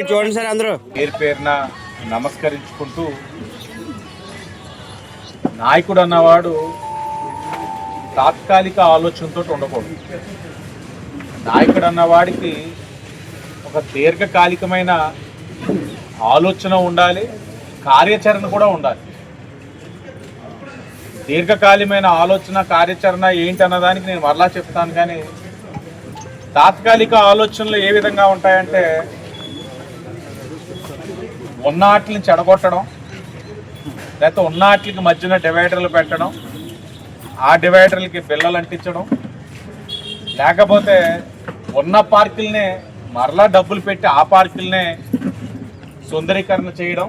చూడండి సార్ అందరూ పేరు పేరున నమస్కరించుకుంటూ, నాయకుడు అన్నవాడు తాత్కాలిక ఆలోచనతో ఉండకూడదు. నాయకుడు అన్నవాడికి ఒక దీర్ఘకాలికమైన ఆలోచన ఉండాలి, కార్యాచరణ కూడా ఉండాలి. దీర్ఘకాలికమైన ఆలోచన కార్యాచరణ ఏంటి అన్నదానికి నేను మరలా చెప్తాను. కానీ తాత్కాలిక ఆలోచనలు ఏ విధంగా ఉంటాయంటే, ఉన్న వాటిని చెడగొట్టడం, లేకపోతే ఉన్న వాటికి మధ్యన డివైడర్లు పెట్టడం, ఆ డివైడర్లకి బిల్లలు అంటించడం, లేకపోతే ఉన్న పార్కులనే మరలా డబ్బులు పెట్టి ఆ పార్కులనే సుందరీకరణ చేయడం.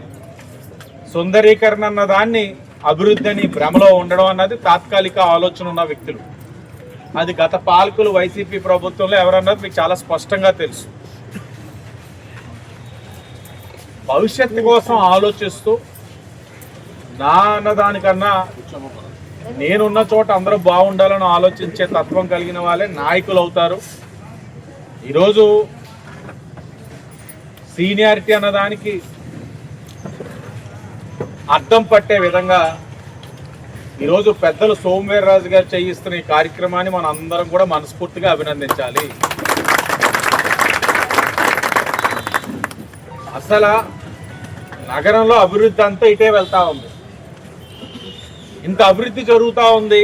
సుందరీకరణ అన్న దాన్ని అభివృద్ధి అని భ్రమలో ఉండడం అన్నది తాత్కాలిక ఆలోచన ఉన్న వ్యక్తులు. అది గత పాలకులు వైసీపీ ప్రభుత్వంలో ఎవరన్నది మీకు చాలా స్పష్టంగా తెలుసు. భవిష్యత్తు కోసం ఆలోచిస్తూ నా అన్నదానికన్నా నేనున్న చోట అందరూ బాగుండాలని ఆలోచించే తత్వం కలిగిన వాళ్ళే నాయకులు అవుతారు. ఈరోజు సీనియారిటీ అన్నదానికి అర్థం పట్టే విధంగా ఈరోజు పెద్దలు సోమవీర్రాజు గారు చేయిస్తున్న ఈ కార్యక్రమాన్ని మనం అందరం కూడా మనస్ఫూర్తిగా అభినందించాలి. అసలు నగరంలో అభివృద్ధి అంతా ఇటే వెళ్తా ఉంది. ఇంత అభివృద్ధి జరుగుతూ ఉంది,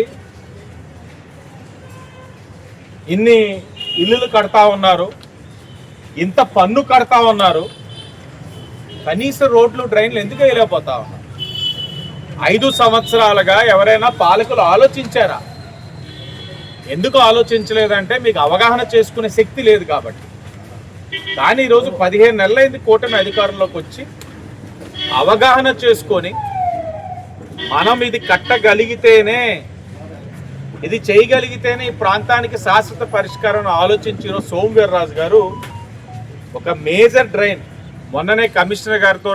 ఇన్ని ఇల్లులు కడతా ఉన్నారు, ఇంత పన్ను కడతా ఉన్నారు, కనీస రోడ్లు డ్రైన్లు ఎందుకు వేయలేకపోతా ఉన్నారు? 5 సంవత్సరాలుగా ఎవరైనా పాలకులు ఆలోచించారా? ఎందుకు ఆలోచించలేదంటే మీకు అవగాహన చేసుకునే శక్తి లేదు కాబట్టి. కానీ ఈరోజు 15 నెలలైంది కూటమి అధికారంలోకి వచ్చి, అవగాహన చేసుకొని మనం ఇది కట్టగలిగితేనే, ఇది చేయగలిగితేనే ఈ ప్రాంతానికి శాశ్వత పరిష్కారం ఆలోచించిన సోమవీర్రాజు గారు ఒక మేజర్ డ్రైన్ మొన్ననే కమిషనర్ గారితో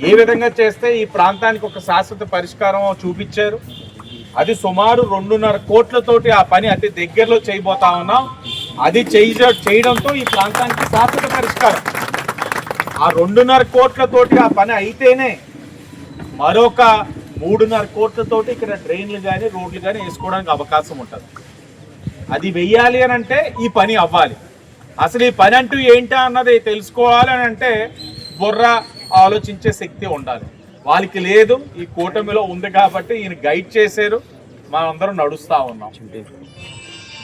ఏ విధంగా చేస్తే ఈ ప్రాంతానికి ఒక శాశ్వత పరిష్కారం చూపించారు. అది సుమారు 2.5 కోట్లతోటి ఆ పని అతి దగ్గరలో చేయబోతా ఉన్నాం. అది చేయడంతో ఈ ప్రాంతానికి శాశ్వత పరిష్కారం. ఆ 2.5 కోట్లతోటి ఆ పని అయితేనే మరొక 3.5 కోట్లతోటి ఇక్కడ డ్రైన్లు కానీ రోడ్లు కానీ వేసుకోవడానికి అవకాశం ఉంటుంది. అది వెయ్యాలి అని అంటే ఈ పని అవ్వాలి. అసలు ఈ పని అంటూ ఏంటా అన్నది తెలుసుకోవాలి అని అంటే బుర్ర ఆలోచించే శక్తి ఉండాలి. వాళ్ళకి లేదు. ఈ కూటమిలో ఉంది కాబట్టి ఈయన గైడ్ చేశారు, మనందరం నడుస్తూ ఉన్నాం.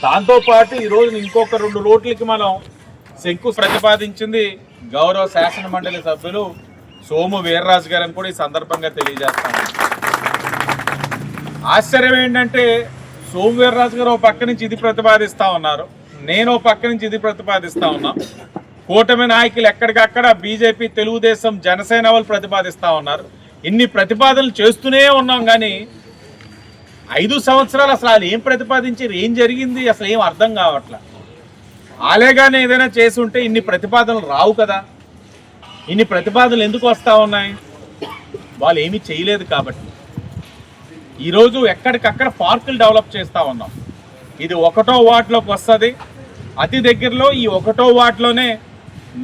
దాంతోపాటు ఈరోజు ఇంకొక 2 రోడ్లకి మనం శంకు ప్రతిపాదించింది గౌరవ శాసన మండలి సభ్యులు సోము వీర్రాజు గారని కూడా ఈ సందర్భంగా తెలియజేస్తాను. ఆశ్చర్యం ఏంటంటే సోము వీర్రాజు గారు ఒక పక్క నుంచి ఇది ప్రతిపాదిస్తూ ఉన్నారు, నేను ఒక పక్క నుంచి ఇది ప్రతిపాదిస్తూ ఉన్నా. కూటమి నాయకులు ఎక్కడికక్కడ బీజేపీ, తెలుగుదేశం, జనసేన వాళ్ళు ప్రతిపాదిస్తూ ఉన్నారు. ఇన్ని ప్రతిపాదనలు చేస్తూనే ఉన్నాం. కానీ 5 సంవత్సరాలు అసలు ఏం ప్రతిపాదించారు, ఏం జరిగింది, అసలు ఏం అర్థం కావట్లే. ఆలేగానే ఏదైనా చేసి ఉంటే ఇన్ని ప్రతిపాదనలు రావు కదా. ఇన్ని ప్రతిపాదనలు ఎందుకు వస్తూ ఉన్నాయి? వాళ్ళు ఏమీ చేయలేదు కాబట్టి. ఈరోజు ఎక్కడికక్కడ పార్కులు డెవలప్ చేస్తూ ఉన్నాం. ఇది 1వ వార్డులోకి వస్తుంది. అతి దగ్గరలో ఈ 1వ వార్డులోనే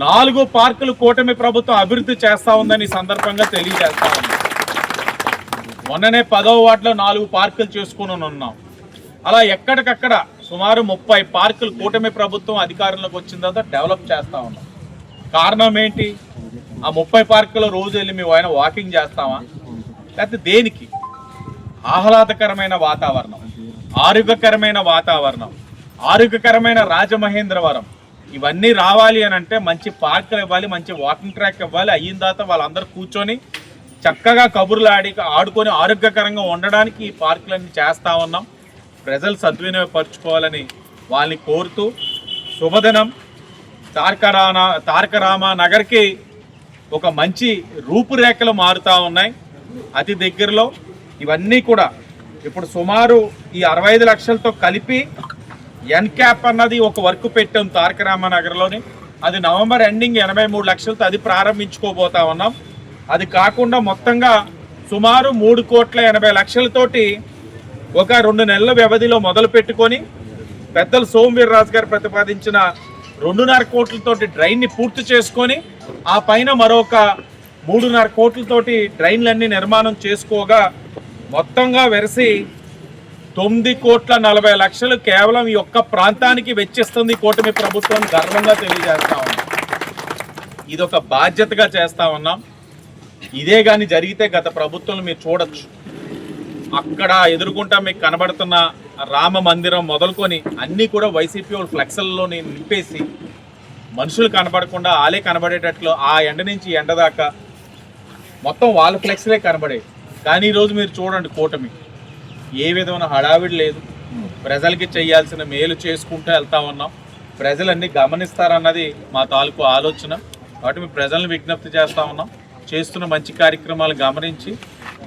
4 పార్కులు కూటమి ప్రభుత్వం అభివృద్ధి చేస్తూ ఉందని సందర్భంగా తెలియజేస్తా ఉన్నాం. మొన్ననే 10వ వార్డులో 4 పార్కులు చేసుకుని ఉన్నాం. అలా ఎక్కడికక్కడ సుమారు 30 పార్కులు కూటమి ప్రభుత్వం అధికారంలోకి వచ్చిన తర్వాత డెవలప్ చేస్తూ ఉన్నాం. కారణం ఏంటి? ఆ 30 పార్కుల్లో రోజు వెళ్ళి మేము ఆయన వాకింగ్ చేస్తామా, లేకపోతే దేనికి? ఆహ్లాదకరమైన వాతావరణం, ఆరోగ్యకరమైన వాతావరణం, ఆరోగ్యకరమైన రాజమహేంద్రవరం ఇవన్నీ రావాలి అని అంటే మంచి పార్కులు ఇవ్వాలి, మంచి వాకింగ్ ట్రాక్ ఇవ్వాలి. అయిన తర్వాత వాళ్ళందరూ కూర్చొని చక్కగా కబుర్లు ఆడుకొని ఆరోగ్యకరంగా ఉండడానికి ఈ పార్కులన్నీ చేస్తూ ఉన్నాం. ప్రజలు సద్వినియోగపరచుకోవాలని వాళ్ళని కోరుతూ శుభదినం. తారకరామ నగర్కి ఒక మంచి రూపురేఖలు మారుతూ ఉన్నాయి. అతి దగ్గరలో ఇవన్నీ కూడా ఇప్పుడు సుమారు ఈ 65 లక్షలతో కలిపి ఎన్క్యాప్ అన్నది ఒక వర్క్ పెట్టాం తారకరామ నగర్లోని. అది నవంబర్ ఎండింగ్ 83 లక్షలతో అది ప్రారంభించుకోబోతా ఉన్నాం. అది కాకుండా మొత్తంగా సుమారు 3,80,00,000తోటి ఒక 2 నెలల వ్యవధిలో మొదలు పెట్టుకొని పెద్దలు సోమవీర్రాజు గారు ప్రతిపాదించిన 2.5 కోట్లతోటి డ్రైన్ని పూర్తి చేసుకొని ఆ పైన మరొక 3.5 కోట్లతోటి డ్రైన్లన్నీ నిర్మాణం చేసుకోగా మొత్తంగా వెరసి 9,40,00,000 కేవలం ఈ ఒక్క ప్రాంతానికి వెచ్చిస్తుంది కూటమి ప్రభుత్వం గర్వంగా తెలియజేస్తా ఉన్నాం. ఇదొక బాధ్యతగా చేస్తా ఉన్నాం. ఇదే కానీ జరిగితే గత ప్రభుత్వం మీరు చూడొచ్చు, అక్కడ ఎదుర్కొంటా మీకు కనబడుతున్న రామ మందిరం మొదలుకొని అన్నీ కూడా వైసీపీ వాళ్ళు ఫ్లెక్స్లలో నింపేసి మనుషులు కనబడకుండా ఆలే కనబడేటట్లు ఆ ఎండ నుంచి ఎండ దాకా మొత్తం వాళ్ళ ఫ్లెక్స్లే కనబడేవి. కానీ ఈరోజు మీరు చూడండి, కూటమి ఏ విధమైన హడావిడి లేదు, ప్రజలకి చేయాల్సిన మేలు చేసుకుంటూ వెళ్తా ఉన్నాం. ప్రజలన్నీ గమనిస్తారన్నది మా తాలూకు ఆలోచన. కాబట్టి మేము ప్రజలను విజ్ఞప్తి చేస్తూ ఉన్నాం, చేస్తున్న మంచి కార్యక్రమాలు గమనించి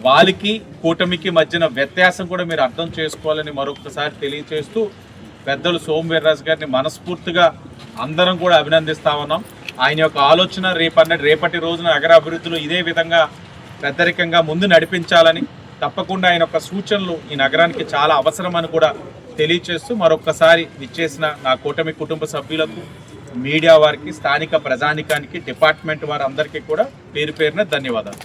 వాళ్ళకి కూటమికి మధ్యన వ్యత్యాసం కూడా మీరు అర్థం చేసుకోవాలని మరొకసారి తెలియజేస్తూ పెద్దలు సోమవీర్రాజు గారిని మనస్ఫూర్తిగా అందరం కూడా అభినందిస్తా ఉన్నాం. ఆయన యొక్క ఆలోచన రేపటి రోజున నగర అభివృద్ధిలో ఇదే విధంగా పెద్దరికంగా ముందు నడిపించాలని, తప్పకుండా ఆయన యొక్క సూచనలు ఈ నగరానికి చాలా అవసరమని కూడా తెలియచేస్తూ మరొకసారి విచ్చేసిన నా కూటమి కుటుంబ సభ్యులకు, మీడియా వారికి, స్థానిక ప్రజానికానికి, డిపార్ట్మెంట్ వారందరికీ కూడా పేరు పేరున ధన్యవాదాలు.